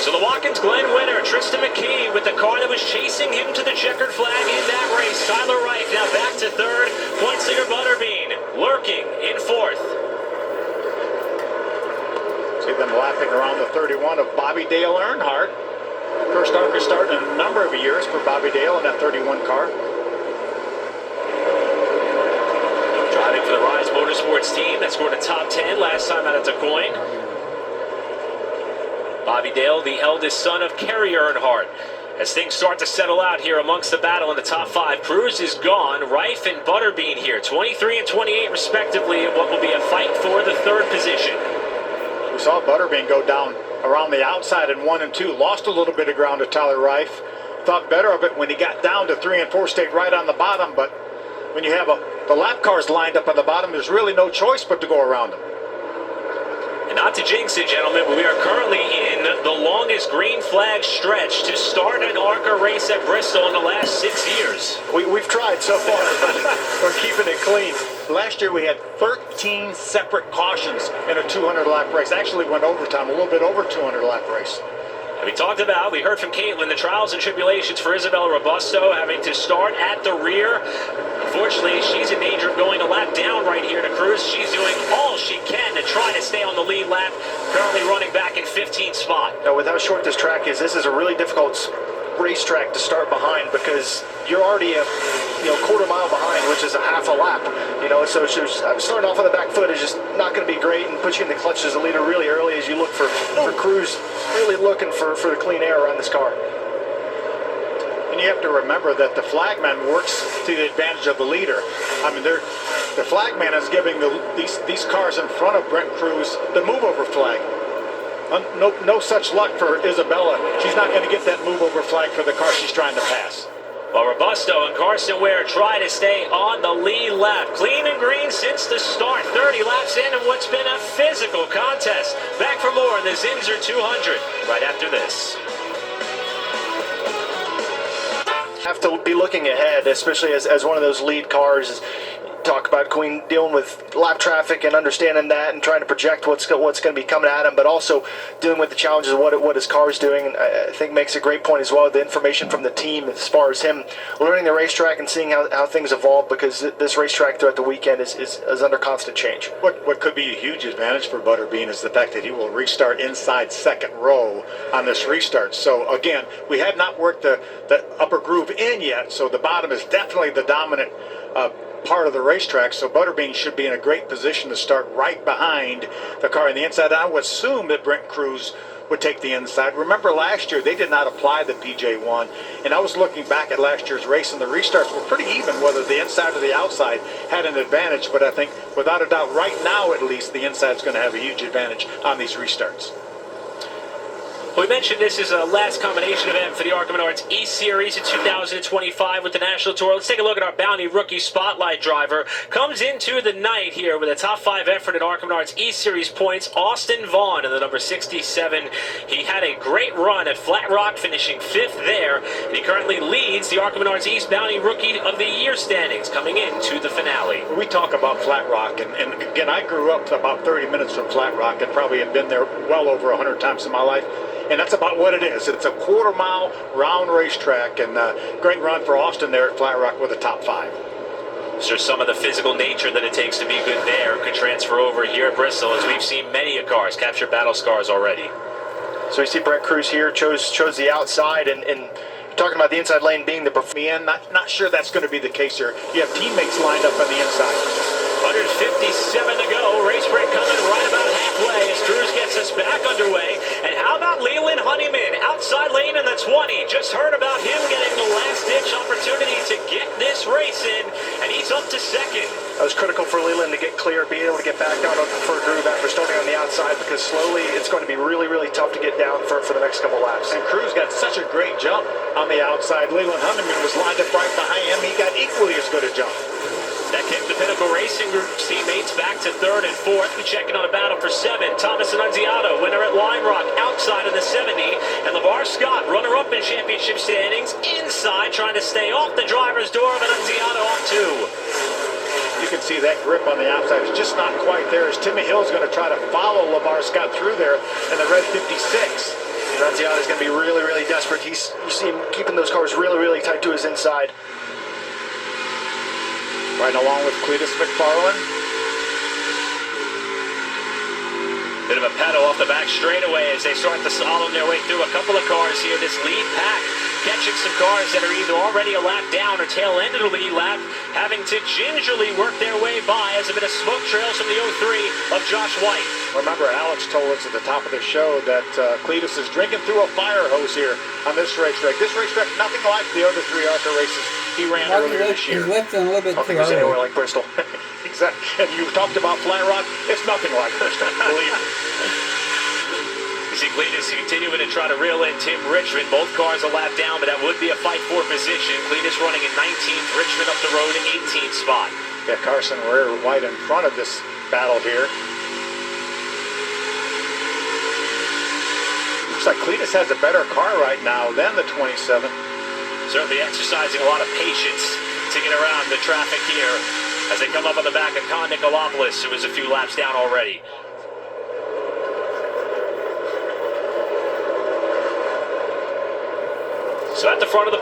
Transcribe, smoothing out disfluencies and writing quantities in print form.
So the Watkins Glen winner, Tristan McKee, with the car that was chasing him to the checkered flag in that race. Tyler Reif now back to third. Point leader Butterbean lurking in fourth. See them lapping around the 31 of Bobby Dale Earnhardt. First Arca start in a number of years for Bobby Dale in that 31 car. Driving for the Rise Motorsports team that scored a top 10 last time out at DeCoin. Bobby Dale, the eldest son of Kerry Earnhardt. As things start to settle out here amongst the battle in the top 5, Cruz is gone. Reif and Butterbean here, 23 and 28 respectively, in what will be a fight for the third position. We saw Butterbean go down around the outside in 1 and 2. Lost a little bit of ground to Tyler Reif. Thought better of it when he got down to 3 and 4, stayed right on the bottom. But when you have the lap cars lined up on the bottom, there's really no choice but to go around them. And not to jinx it, gentlemen, but we are currently in the longest green flag stretch to start an Arca race at Bristol in the last 6 years. We've tried so far, but we're keeping it clean. Last year we had 13 separate cautions in a 200-lap race. Actually went overtime, a little bit over 200-lap race. We heard from Caitlin, the trials and tribulations for Isabella Robusto, having to start at the rear. Unfortunately, she's in danger of going a lap down right here to Cruz. She's doing all she can to try to stay on the lead lap, currently running back in 15th spot. Now, with how short this track is, this is a really difficult racetrack to start behind because you're already a quarter mile behind, which is a half a lap. So starting off on the back foot is just not going to be great and put you in the clutch as a leader really early as you look for Cruz really looking for the clean air around this car. And you have to remember that the flagman works to the advantage of the leader. I mean, the flagman is giving these cars in front of Brent Cruz the move-over flag. No such luck for Isabella. She's not going to get that move-over flag for the car she's trying to pass. Well, Robusto and Carson Ware try to stay on the lead lap. Clean and green since the start. 30 laps in and what's been a physical contest. Back for more in the Zinser 200 right after this. Have to be looking ahead, especially as one of those lead cars. Talk about Queen dealing with lap traffic and understanding that and trying to project what's going to be coming at him, but also dealing with the challenges of what his car is doing. And I think makes a great point as well, the information from the team as far as him learning the racetrack and seeing how things evolve, because this racetrack throughout the weekend is under constant change. What could be a huge advantage for Butterbean is the fact that he will restart inside second row on this restart. So again, we have not worked the upper groove in yet, so the bottom is definitely the dominant part of the racetrack, so Butterbean should be in a great position to start right behind the car on the inside. I would assume that Brent Cruz would take the inside. Remember last year they did not apply the PJ1, and I was looking back at last year's race and the restarts were pretty even whether the inside or the outside had an advantage, but I think without a doubt right now at least the inside is going to have a huge advantage on these restarts. We mentioned this is a last combination event for the Arca Menards E-Series in 2025 with the National Tour. Let's take a look at our Bounty Rookie Spotlight driver. Comes into the night here with a top 5 effort at Arca Menards E-Series points. Austin Vaughn in the number 67. He had a great run at Flat Rock, finishing 5th there. And he currently leads the Arca Menards East Bounty Rookie of the Year standings coming into the finale. We talk about Flat Rock, and again, I grew up about 30 minutes from Flat Rock and probably have been there well over 100 times in my life. And that's about what it is. It's a quarter-mile round racetrack, and great run for Austin there at Flat Rock with a top 5. So some of the physical nature that it takes to be good there could transfer over here at Bristol, as we've seen many of cars capture battle scars already. So you see Brent Cruz here chose the outside, and talking about the inside lane being the man, not sure that's going to be the case here. You have teammates lined up on the inside. 157 to go. Race break coming right about halfway as Cruz gets us back underway. And how about Leland Honeyman outside lane in the 20? Just heard about him getting the last-ditch opportunity to get this race in, and he's up to second. That was critical for Leland to get clear, be able to get back down on the preferred groove after starting on the outside, because slowly it's going to be really, really tough to get down for the next couple laps. And Cruz got such a great jump on the outside. Leland Honeyman was lined up right behind him. He got equally as good a jump. That kicked the Pinnacle Racing Group's teammates back to 3rd and 4th. We checking on a battle for 7. Thomas Annunziato, winner at Lime Rock, outside of the 70. And LeVar Scott, runner-up in championship standings, inside, trying to stay off the driver's door of Annunziato off 2. You can see that grip on the outside is just not quite there as Timmy Hill's going to try to follow LeVar Scott through there in the red 56. Nunziata is going to be really, really desperate. You see him keeping those cars really, really tight to his inside. Right along with Cletus McFarland. Bit of a pedal off the back straightaway as they start to slalom their way through a couple of cars here. This lead pack catching some cars that are either already a lap down or tail end of the lead lap, having to gingerly work their way by as a bit of smoke trails from the 03 of Josh White. Remember, Alex told us at the top of the show that Cletus is drinking through a fire hose here on this racetrack. This racetrack, nothing like the other three Arca races he ran earlier this year. He's lifting a little bit I don't think there's anywhere like Bristol. Exactly. And you talked about Flat Rock. It's nothing like Bristol, believe me. You see Cletus continuing to try to reel in Tim Richmond. Both cars a lap down, but that would be a fight for position. Cletus running in 19th, Richmond up the road in 18th spot. Yeah, Carson Ware White in front of this battle here. Looks like Cletus has a better car right now than the 27. Certainly exercising a lot of patience to get around the traffic here as they come up on the back of Con Nicolopoulos, who is a few laps down already. So at the front of the